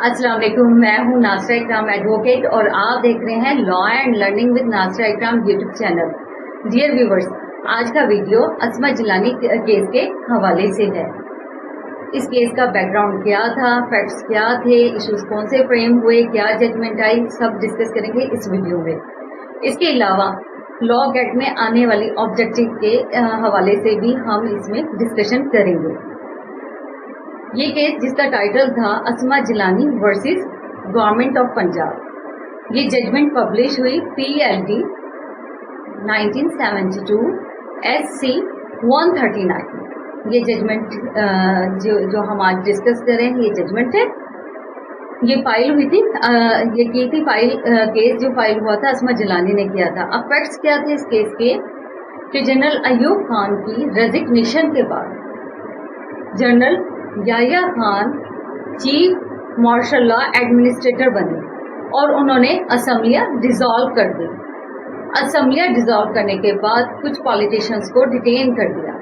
السلام علیکم، میں ہوں ناصرہ اکرام ایڈوکیٹ اور آپ دیکھ رہے ہیں law and learning with Nasira Ikram YouTube channel. Dear viewers, آج کا ویڈیو عصمہ جیلانی کیس کے حوالے سے ہے۔ اس کیس کا بیک گراؤنڈ کیا تھا، فیکٹس کیا تھے، ایشوز کون سے فریم ہوئے، کیا ججمنٹ آئی، سب ڈسکس کریں گے اس ویڈیو میں۔ اس کے علاوہ لا گیٹ میں آنے والی آبجیکٹو کے حوالے سے بھی ہم اس میں ڈسکشن کریں گے۔ یہ کیس جس کا ٹائٹل تھا Asma Jilani versus government of Punjab, یہ ججمنٹ پبلش ہوئی PLD 1972 SC 139۔ یہ ججمنٹ جو ہم آج ڈسکس کر رہے ہیں یہ ججمنٹ ہے۔ یہ فائل ہوئی تھی، یہ کی تھی فائل، کیس جو فائل ہوا تھا عصمہ جیلانی نے کیا تھا۔ اب فیکٹس کیا تھے اس کیس کے کہ جنرل ایوب خان کی ریزگنیشن کے بعد general Yahya Khan chief martial law administrator بنے اور انہوں نے اسمبلیاں ڈیزالو کر دی۔ اسمبلیاں ڈیزالو کرنے کے بعد کچھ پالیٹیشنز کو ڈیٹین کر دیا،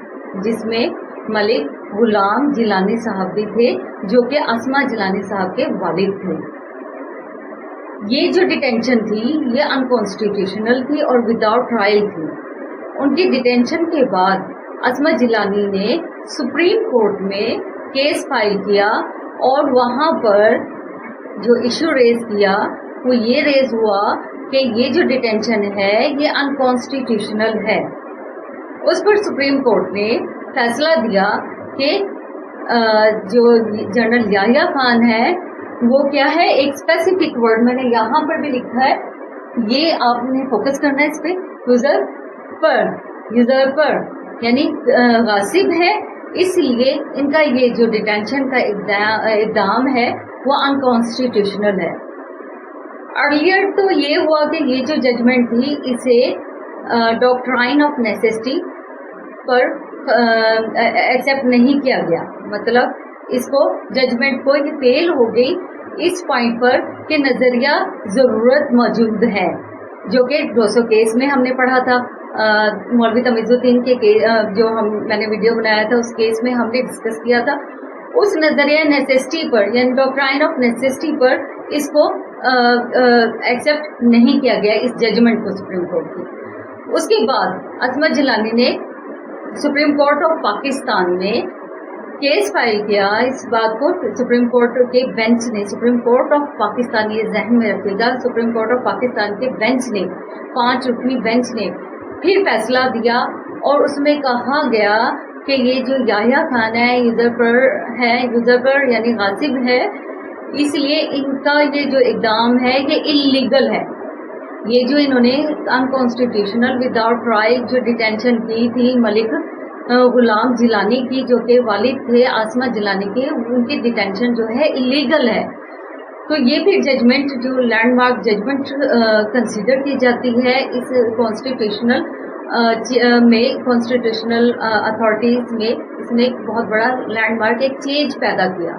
جس میں ملک غلام جیلانی صاحب بھی تھے جو کہ عصمہ جیلانی صاحب کے والد تھے۔ یہ جو ڈیٹینشن تھی یہ انکانسٹیٹیوشنل تھی اور وداؤٹ ٹرائل تھی۔ ان کی ڈیٹینشن کے بعد عصمہ جیلانی نے سپریم کورٹ میں کیس فائل کیا اور وہاں پر جو ایشو ریز کیا وہ یہ ریز ہوا کہ یہ جو ڈیٹینشن ہے یہ انکانسٹیٹیوشنل ہے۔ اس پر سپریم کورٹ نے فیصلہ دیا کہ جو جنرل یحییٰ خان ہے وہ کیا ہے، ایک اسپیسیفک ورڈ میں نے یہاں پر بھی لکھا ہے، یہ آپ نے فوکس کرنا ہے اس پہ، یوزرپر یعنی غاصب ہے، اس لیے ان کا یہ جو ڈیٹینشن کا اقدام ہے وہ انکانسٹیٹیوشنل ہے۔ ارلیئر تو یہ ہوا کہ یہ جو ججمنٹ تھی اسے doctrine of necessity per accept نہیں کیا گیا، مطلب اس کو ججمنٹ کو یہ فیل ہو گئی اس پوائنٹ پر کہ نظریہ ضرورت موجود ہے، جو کہ 200 کیس میں ہم نے پڑھا تھا۔ مولوی تمیز الدین کے جو میں نے ویڈیو بنایا تھا اس کیس میں ہم نے ڈسکس کیا تھا، اس نظریہ نیسیسٹی پر یعنی ڈاکٹرائن آف نیسیسٹی پر اس کو ایکسیپٹ نہیں کیا گیا اس ججمنٹ کو سپریم کورٹ کی۔ اس کے بعد عصمہ جیلانی نے سپریم کورٹ آف پاکستان میں کیس فائل کیا۔ اس بات کو سپریم کورٹ کے بینچ نے، سپریم کورٹ آف پاکستان، یہ ذہن میں رکھیے گا، سپریم کورٹ آف پاکستان کے بینچ نے، 5 رکنی بینچ نے پھر فیصلہ دیا اور اس میں کہا گیا کہ یہ جو یحییٰ خان ہے یوزرپر یعنی غاصب ہے، اس لیے ان کا یہ جو اقدام ہے یہ انلیگل ہے۔ یہ جو انہوں نے انکانسٹیٹیوشنل وداؤٹ ٹرائل جو ڈیٹینشن کی تھی ملک غلام جیلانی کی جو کہ والد تھے عصمہ جیلانی کے، ان کی ڈیٹینشن جو ہے انلیگل ہے۔ تو یہ پھر ججمنٹ جو لینڈ مارک ججمنٹ کنسیڈر کی جاتی ہے اس کانسٹیٹیوشنل میں، کانسٹیٹیوشنل اتھارٹیز میں اس نے ایک بہت بڑا لینڈ مارک، ایک چینج پیدا کیا۔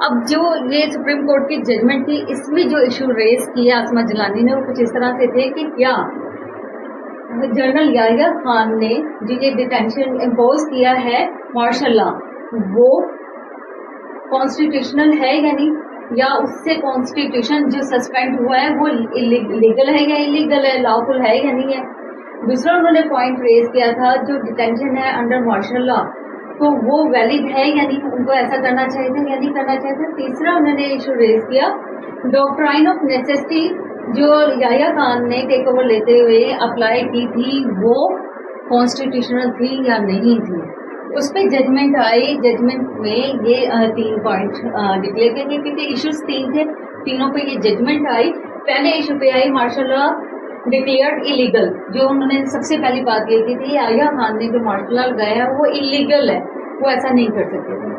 اب جو یہ سپریم کورٹ کی ججمنٹ تھی اس میں جو ایشو ریز کیا عصمہ جیلانی نے وہ کچھ اس طرح سے تھے کہ کیا جنرل یحییٰ خان نے جو یہ ڈیٹینشن امپوز کیا ہے مارشل لا، وہ کانسٹیٹیوشنل ہے یعنی یا اس سے کانسٹیٹیوشن جو سسپینڈ ہوا ہے وہ لیگل ہے یا انلیگل ہے، لافل ہے یا نہیں ہے۔ دوسرا انہوں نے پوائنٹ ریز کیا تھا جو ڈیٹینشن ہے انڈر مارشل لا تو وہ ویلڈ ہے یا نہیں، ان کو ایسا کرنا چاہیے تھا یا نہیں کرنا چاہیے تھا۔ تیسرا انہوں نے ایشو ریز کیا ڈاکٹرائن آف نیسیسٹی جو یحییٰ خان نے ٹیک اوور لیتے ہوئے اپلائی کی تھی وہ کانسٹیٹیوشنل تھی یا نہیں تھی۔ اس پہ ججمنٹ آئی، ججمنٹ میں یہ 3 پوائنٹ ڈکلیئر کیے گئے کیونکہ ایشوز 3 تھے، تینوں پہ یہ ججمنٹ آئی۔ پہلے ایشو پہ آئی مارشل لا ڈکلیئرڈ ایلیگل، جو انہوں نے سب سے پہلی بات یہ کی تھی یحییٰ خان نے جو مارشل لا لگایا وہ انلیگل ہے، وہ ایسا نہیں کر سکتے تھے۔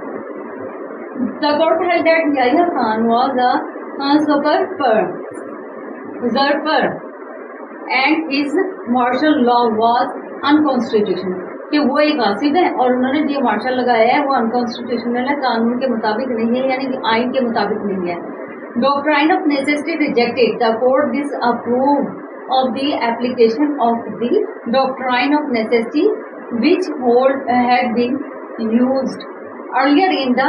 The court held that Yahya Khan was a usurper and his martial law was unconstitutional، کہ وہ ایک غاصب ہے اور انہوں نے جو مارشل لگایا ہے وہ انکانسٹیٹیوشنل ہے، قانون کے مطابق نہیں ہے یعنی کہ آئین کے مطابق نہیں ہے۔ Doctrine of necessity rejected, the court disapproved of the application of the doctrine of necessity which had been used earlier in the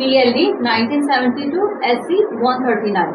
PLD 1972 SC 139।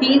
3